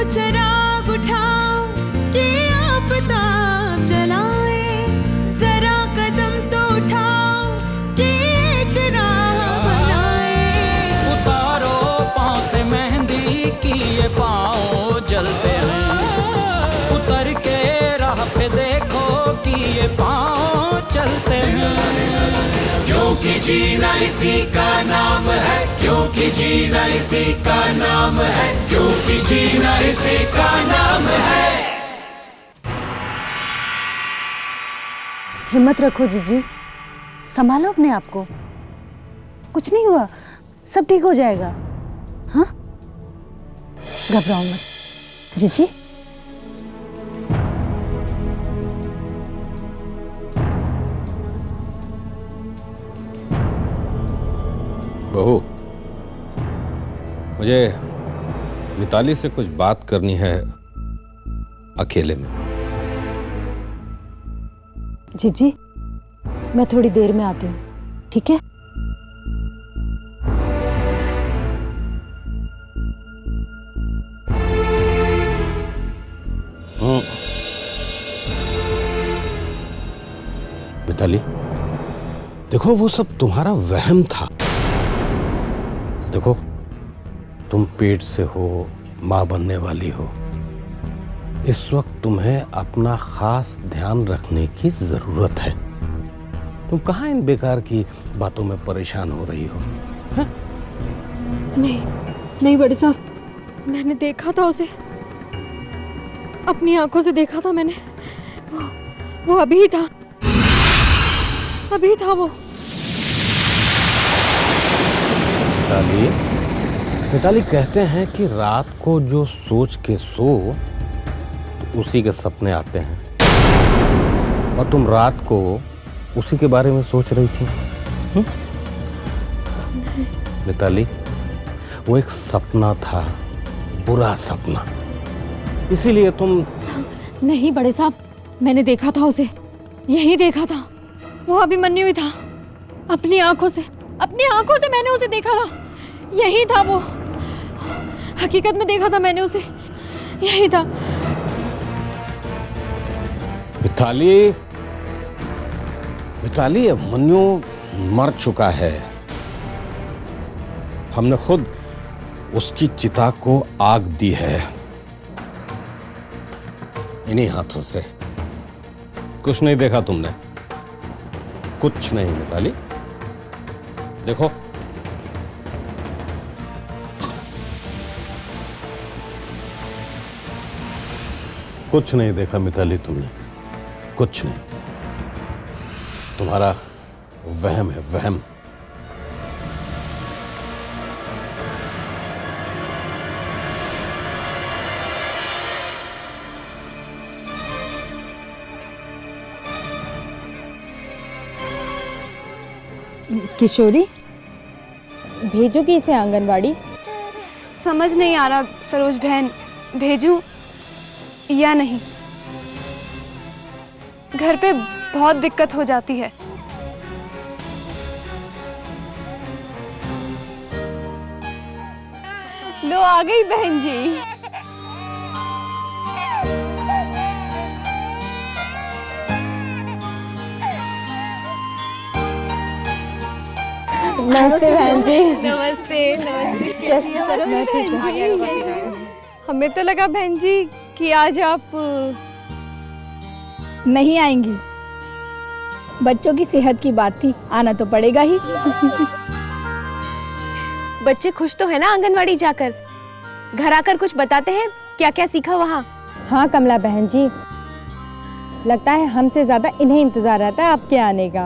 चिराग उठाओ कि आफताब जलाए, जरा कदम तो उठाओ कि एक राह बनाए। उतारो पाँव से मेहंदी की ये पाँव जलते हैं, उतर के राह पे देखो कि ये पाँव चलते हैं। क्योंकि जीना इसी का नाम है, क्योंकि जीना इसी का नाम है, क्योंकि जीना इसी का नाम है। हिम्मत रखो जीजी, संभालो अपने आप को, कुछ नहीं हुआ, सब ठीक हो जाएगा। हाँ, घबराओ मत जीजी। बहू, मुझे मिताली से कुछ बात करनी है अकेले में। जीजी, मैं थोड़ी देर में आती हूँ, ठीक है? मिताली, देखो वो सब तुम्हारा वहम था। देखो, तुम पेट से हो, मां बनने वाली हो। इस वक्त तुम्हें अपना खास ध्यान रखने की जरूरत है। तुम कहाँ इन बेकार की बातों में परेशान हो रही हो? है? नहीं बड़े साहब, मैंने देखा था उसे, अपनी आंखों से देखा था मैंने। वो अभी था वो। मिताली कहते हैं कि रात को जो सोच के सो तो उसी के सपने आते हैं, और तुम रात को उसी के बारे में सोच रही थी। मिताली, वो एक सपना था, बुरा सपना, इसीलिए तुम। नहीं बड़े साहब, मैंने देखा था उसे, यही देखा था। वो अभिमन्यु ही था, अपनी आंखों से मैंने उसे देखा था। यही था वो, हकीकत में देखा था मैंने उसे, यही था। मिताली, अभिमन्यु मर चुका है। हमने खुद उसकी चिता को आग दी है, इन्हीं हाथों से। कुछ नहीं देखा तुमने? कुछ नहीं मिताली, देखो। कुछ नहीं देखा मिताली तुमने, कुछ नहीं। तुम्हारा वहम है, वहम। किशोरी, भेजोगी इसे आंगनवाड़ी? समझ नहीं आ रहा सरोज बहन, भेजूं या नहीं। घर पे बहुत दिक्कत हो जाती है। लो आ गई बहन जी। नमस्ते बहन जी। नमस्ते नमस्ते। कैसी है सरोज बहन जी? हमें तो लगा बहन जी कि आज आप नहीं आएंगी। बच्चों की सेहत की बात थी, आना तो पड़ेगा ही। बच्चे खुश तो है ना आंगनवाड़ी जाकर? घर आकर कुछ बताते हैं क्या क्या सीखा वहाँ? हाँ कमला बहन जी, लगता है हमसे ज्यादा इन्हें इंतजार रहता है आपके आने का।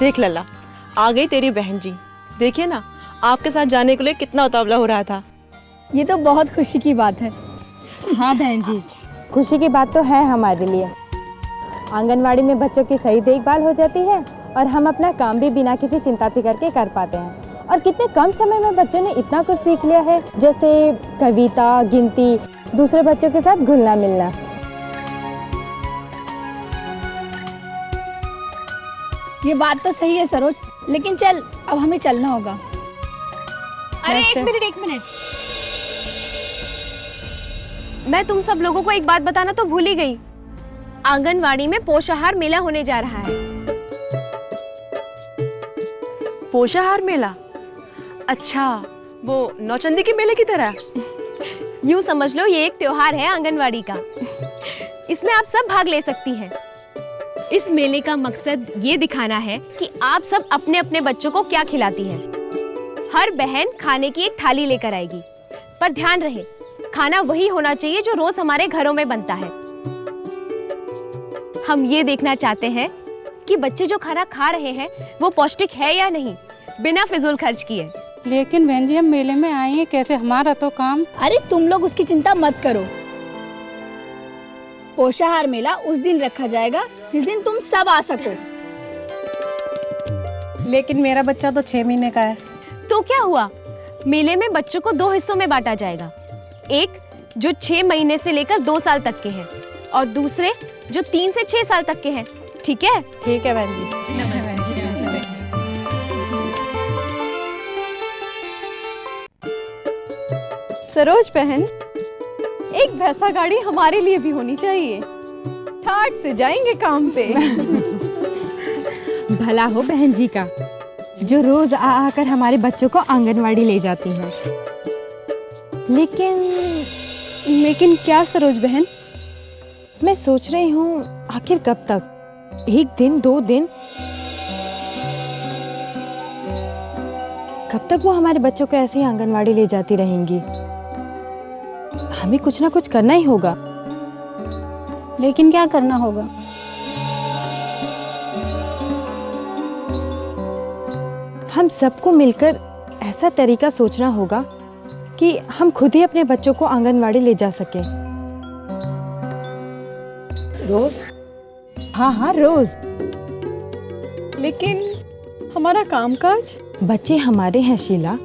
देख लल्ला, आ गई तेरी बहन जी। देखिए ना, आपके साथ जाने के लिए कितना उतावला हो रहा था। ये तो बहुत खुशी की बात है। हाँ बहन जी, खुशी की बात तो है हमारे लिए। आंगनवाड़ी में बच्चों की सही देखभाल हो जाती है और हम अपना काम भी बिना किसी चिंता फिकर के कर पाते हैं। और कितने कम समय में बच्चों ने इतना कुछ सीख लिया है, जैसे कविता, गिनती, दूसरे बच्चों के साथ घुलना मिलना। ये बात तो सही है सरोज, लेकिन चल अब हमें चलना होगा। अरे एक मिनट। मैं तुम सब लोगों को एक बात बताना तो भूल ही गई। आंगनवाड़ी में पोषाहार मेला होने जा रहा है। पोषाहार मेला? अच्छा, वो नौचंदी के मेले की तरह? यूं समझ लो ये एक त्योहार है आंगनवाड़ी का। इसमें आप सब भाग ले सकती हैं। इस मेले का मकसद ये दिखाना है कि आप सब अपने अपने बच्चों को क्या खिलाती हैं। हर बहन खाने की एक थाली लेकर आएगी, पर ध्यान रहे खाना वही होना चाहिए जो रोज हमारे घरों में बनता है। हम ये देखना चाहते हैं कि बच्चे जो खाना खा रहे हैं वो पौष्टिक है या नहीं, बिना फिजूल खर्च किए। लेकिन बहन जी हम मेले में आए हैं कैसे, हमारा तो काम। अरे तुम लोग उसकी चिंता मत करो। पोषाहार मेला उस दिन रखा जाएगा जिस दिन तुम सब आ सको। लेकिन मेरा बच्चा तो 6 महीने का है। तो क्या हुआ, मेले में बच्चों को 2 हिस्सों में बांटा जाएगा। एक जो 6 महीने से लेकर 2 साल तक के हैं और दूसरे जो 3 से 6 साल तक के हैं। ठीक है? ठीक है बहन जी। सरोज बहन, एक भैंसा गाड़ी हमारे लिए भी होनी चाहिए। ठाट से जाएंगे काम पे। भला हो बहन जी का, जो रोज आ आकर हमारे बच्चों को आंगनवाड़ी ले जाती हैं। लेकिन क्या सरोज बहन? मैं सोच रही हूँ आखिर कब तक, 1 दिन 2 दिन, कब तक वो हमारे बच्चों को ऐसे ही आंगनवाड़ी ले जाती रहेंगी। हमें कुछ ना कुछ करना ही होगा। लेकिन क्या करना होगा? हम सबको मिलकर ऐसा तरीका सोचना होगा कि हम खुद ही अपने बच्चों को आंगनवाड़ी ले जा सकें। रोज? हाँ रोज। लेकिन हमारा कामकाज? बच्चे हमारे हैं शीला,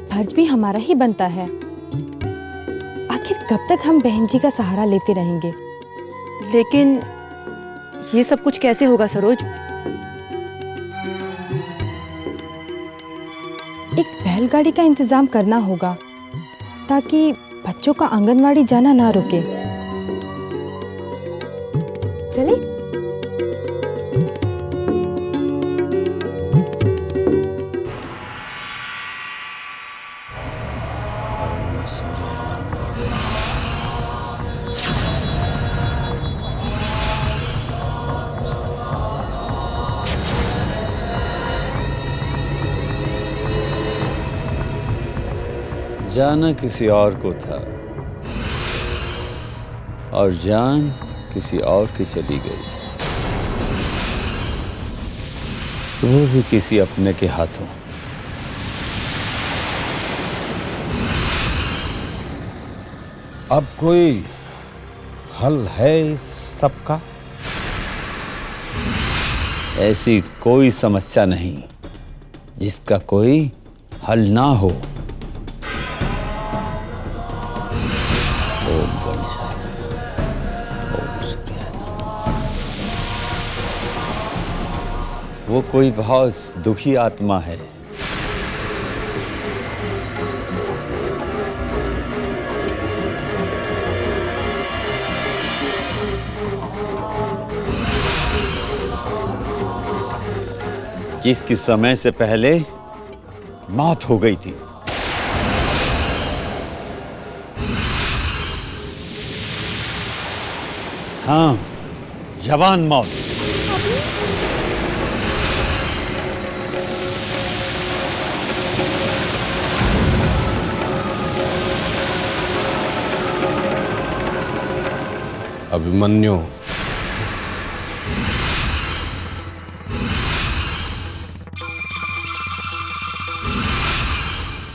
फर्ज भी हमारा ही बनता है। आखिर कब तक हम बहन जी का सहारा लेते रहेंगे? लेकिन ये सब कुछ कैसे होगा सरोज? एक बैलगाड़ी का इंतजाम करना होगा ताकि बच्चों का आंगनवाड़ी जाना ना रुके। चले? जाना किसी और को था और जान किसी और की चली गई, वो भी किसी अपने के हाथों। अब कोई हल है इस सब का? ऐसी कोई समस्या नहीं जिसका कोई हल ना हो। वो कोई बहुत दुखी आत्मा है। जिसकी समय से पहले मौत हो गई थी। हाँ, जवान मौत। अभिमन्यु,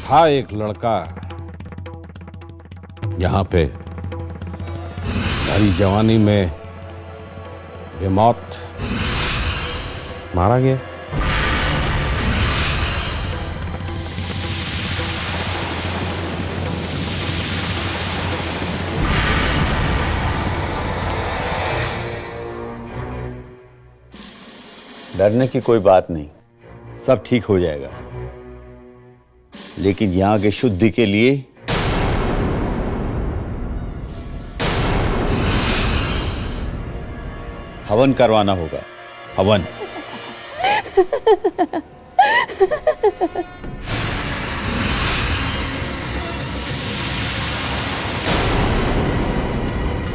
था एक लड़का यहाँ पे, भरी जवानी में बेमौत मारा गया। डरने की कोई बात नहीं, सब ठीक हो जाएगा। लेकिन यहाँ के शुद्धि के लिए हवन करवाना होगा, हवन।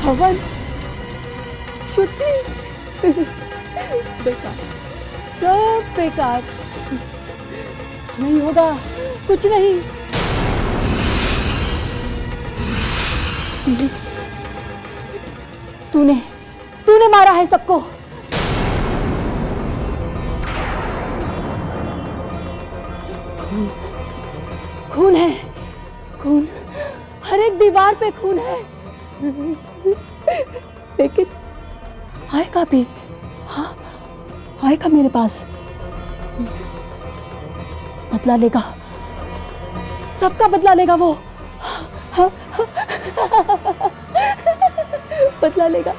हवन, शुद्धि, बेकार, सब बेकार, कुछ नहीं होगा, कुछ नहीं। तूने मारा है सबको। खून है, खून, हर एक दीवार पे खून है। लेकिन आएगा भी, हाँ आएगा मेरे पास, बदला लेगा, सबका बदला लेगा वो, हाँ, बदला लेगा।